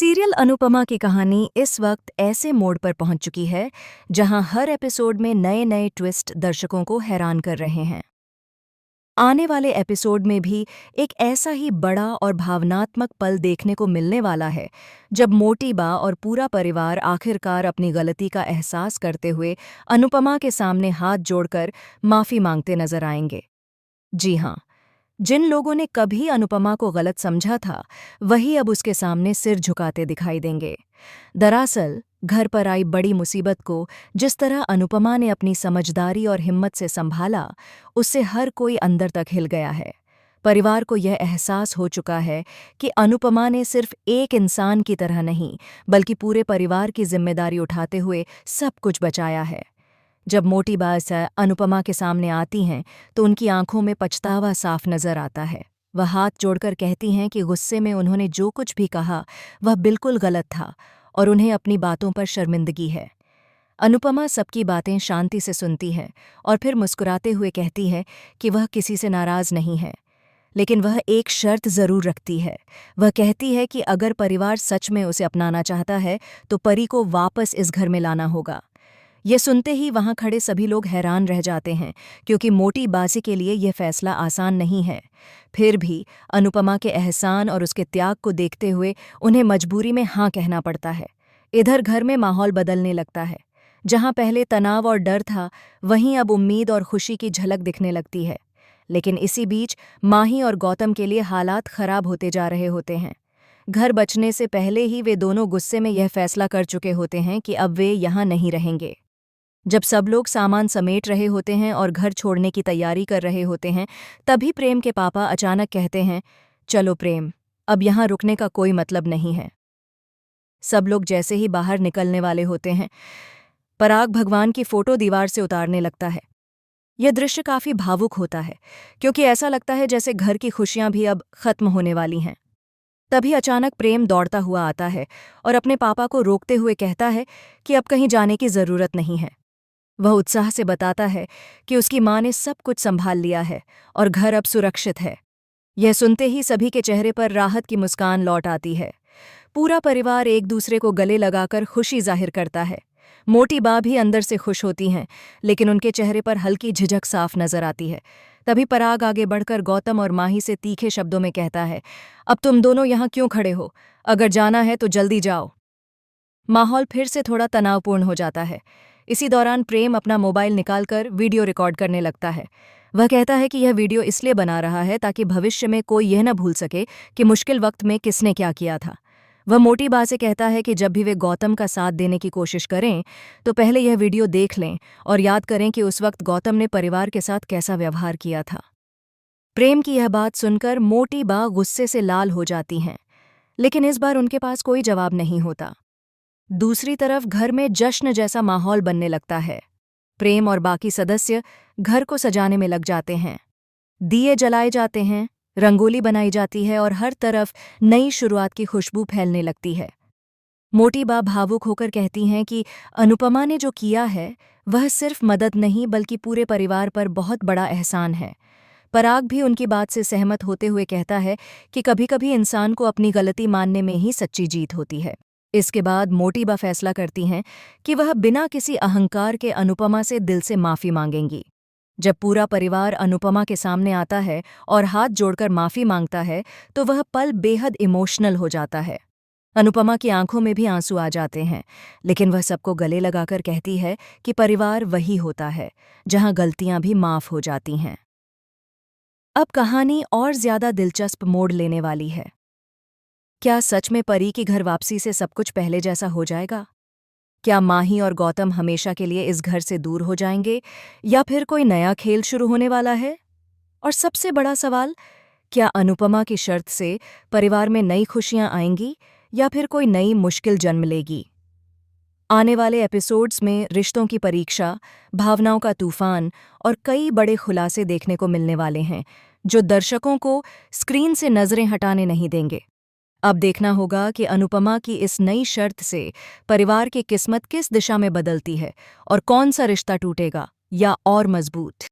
Serial Anupama की कहानी इस वक्त ऐसे मोड़ पर पहुंच चुकी है जहां हर एपिसोड में नए नए ट्विस्ट दर्शकों को हैरान कर रहे हैं। आने वाले एपिसोड में भी एक ऐसा ही बड़ा और भावनात्मक पल देखने को मिलने वाला है जब मोटी बा और पूरा परिवार आखिरकार अपनी गलती का एहसास करते हुए अनुपमा के सामने हाथ जोड़कर माफी मांगते नजर आएंगे। जी हाँ, जिन लोगों ने कभी अनुपमा को गलत समझा था वही अब उसके सामने सिर झुकाते दिखाई देंगे। दरअसल घर पर आई बड़ी मुसीबत को जिस तरह अनुपमा ने अपनी समझदारी और हिम्मत से संभाला, उससे हर कोई अंदर तक हिल गया है। परिवार को यह एहसास हो चुका है कि अनुपमा ने सिर्फ एक इंसान की तरह नहीं बल्कि पूरे परिवार की जिम्मेदारी उठाते हुए सब कुछ बचाया है। जब मोटी बास अनुपमा के सामने आती हैं तो उनकी आंखों में पछतावा साफ नजर आता है। वह हाथ जोड़कर कहती हैं कि गुस्से में उन्होंने जो कुछ भी कहा वह बिल्कुल गलत था और उन्हें अपनी बातों पर शर्मिंदगी है। अनुपमा सबकी बातें शांति से सुनती है और फिर मुस्कुराते हुए कहती है कि वह किसी से नाराज नहीं है, लेकिन वह एक शर्त जरूर रखती है। वह कहती है कि अगर परिवार सच में उसे अपनाना चाहता है तो परी को वापस इस घर में लाना होगा। ये सुनते ही वहां खड़े सभी लोग हैरान रह जाते हैं क्योंकि मोटी बासी के लिए यह फैसला आसान नहीं है। फिर भी अनुपमा के एहसान और उसके त्याग को देखते हुए उन्हें मजबूरी में हाँ कहना पड़ता है। इधर घर में माहौल बदलने लगता है। जहां पहले तनाव और डर था वहीं अब उम्मीद और खुशी की झलक दिखने लगती है। लेकिन इसी बीच माही और गौतम के लिए हालात खराब होते जा रहे होते हैं। घर बचने से पहले ही वे दोनों गुस्से में यह फैसला कर चुके होते हैं कि अब वे यहाँ नहीं रहेंगे। जब सब लोग सामान समेट रहे होते हैं और घर छोड़ने की तैयारी कर रहे होते हैं, तभी प्रेम के पापा अचानक कहते हैं, चलो प्रेम, अब यहाँ रुकने का कोई मतलब नहीं है। सब लोग जैसे ही बाहर निकलने वाले होते हैं, पराग भगवान की फोटो दीवार से उतारने लगता है। यह दृश्य काफी भावुक होता है क्योंकि ऐसा लगता है जैसे घर की खुशियां भी अब खत्म होने वाली हैं। तभी अचानक प्रेम दौड़ता हुआ आता है और अपने पापा को रोकते हुए कहता है कि अब कहीं जाने की जरूरत नहीं है। वह उत्साह से बताता है कि उसकी मां ने सब कुछ संभाल लिया है और घर अब सुरक्षित है। यह सुनते ही सभी के चेहरे पर राहत की मुस्कान लौट आती है। पूरा परिवार एक दूसरे को गले लगाकर खुशी जाहिर करता है। मोटी बा भी अंदर से खुश होती हैं, लेकिन उनके चेहरे पर हल्की झिझक साफ नजर आती है। तभी पराग आगे बढ़कर गौतम और माही से तीखे शब्दों में कहता है, अब तुम दोनों यहाँ क्यों खड़े हो? अगर जाना है तो जल्दी जाओ। माहौल फिर से थोड़ा तनावपूर्ण हो जाता है। इसी दौरान प्रेम अपना मोबाइल निकालकर वीडियो रिकॉर्ड करने लगता है। वह कहता है कि यह वीडियो इसलिए बना रहा है ताकि भविष्य में कोई यह न भूल सके कि मुश्किल वक्त में किसने क्या किया था। वह मोटी बा से कहता है कि जब भी वे गौतम का साथ देने की कोशिश करें तो पहले यह वीडियो देख लें और याद करें कि उस वक्त गौतम ने परिवार के साथ कैसा व्यवहार किया था। प्रेम की यह बात सुनकर मोटी बा गुस्से से लाल हो जाती हैं, लेकिन इस बार उनके पास कोई जवाब नहीं होता। दूसरी तरफ घर में जश्न जैसा माहौल बनने लगता है। प्रेम और बाकी सदस्य घर को सजाने में लग जाते हैं। दिए जलाए जाते हैं, रंगोली बनाई जाती है और हर तरफ नई शुरुआत की खुशबू फैलने लगती है। मोटी बा भावुक होकर कहती हैं कि अनुपमा ने जो किया है वह सिर्फ मदद नहीं बल्कि पूरे परिवार पर बहुत बड़ा एहसान है। पराग भी उनकी बात से सहमत होते हुए कहता है कि कभी-कभी इंसान को अपनी गलती मानने में ही सच्ची जीत होती है। इसके बाद मोटी बा फैसला करती हैं कि वह बिना किसी अहंकार के अनुपमा से दिल से माफी मांगेंगी। जब पूरा परिवार अनुपमा के सामने आता है और हाथ जोड़कर माफी मांगता है तो वह पल बेहद इमोशनल हो जाता है। अनुपमा की आंखों में भी आंसू आ जाते हैं, लेकिन वह सबको गले लगाकर कहती है कि परिवार वही होता है जहां गलतियां भी माफ हो जाती हैं। अब कहानी और ज्यादा दिलचस्प मोड़ लेने वाली है। क्या सच में परी की घर वापसी से सब कुछ पहले जैसा हो जाएगा? क्या माही और गौतम हमेशा के लिए इस घर से दूर हो जाएंगे या फिर कोई नया खेल शुरू होने वाला है? और सबसे बड़ा सवाल, क्या अनुपमा की शर्त से परिवार में नई खुशियां आएंगी या फिर कोई नई मुश्किल जन्म लेगी? आने वाले एपिसोड्स में रिश्तों की परीक्षा, भावनाओं का तूफान और कई बड़े खुलासे देखने को मिलने वाले हैं जो दर्शकों को स्क्रीन से नजरें हटाने नहीं देंगे। अब देखना होगा कि अनुपमा की इस नई शर्त से परिवार की किस्मत किस दिशा में बदलती है और कौन सा रिश्ता टूटेगा या और मजबूत।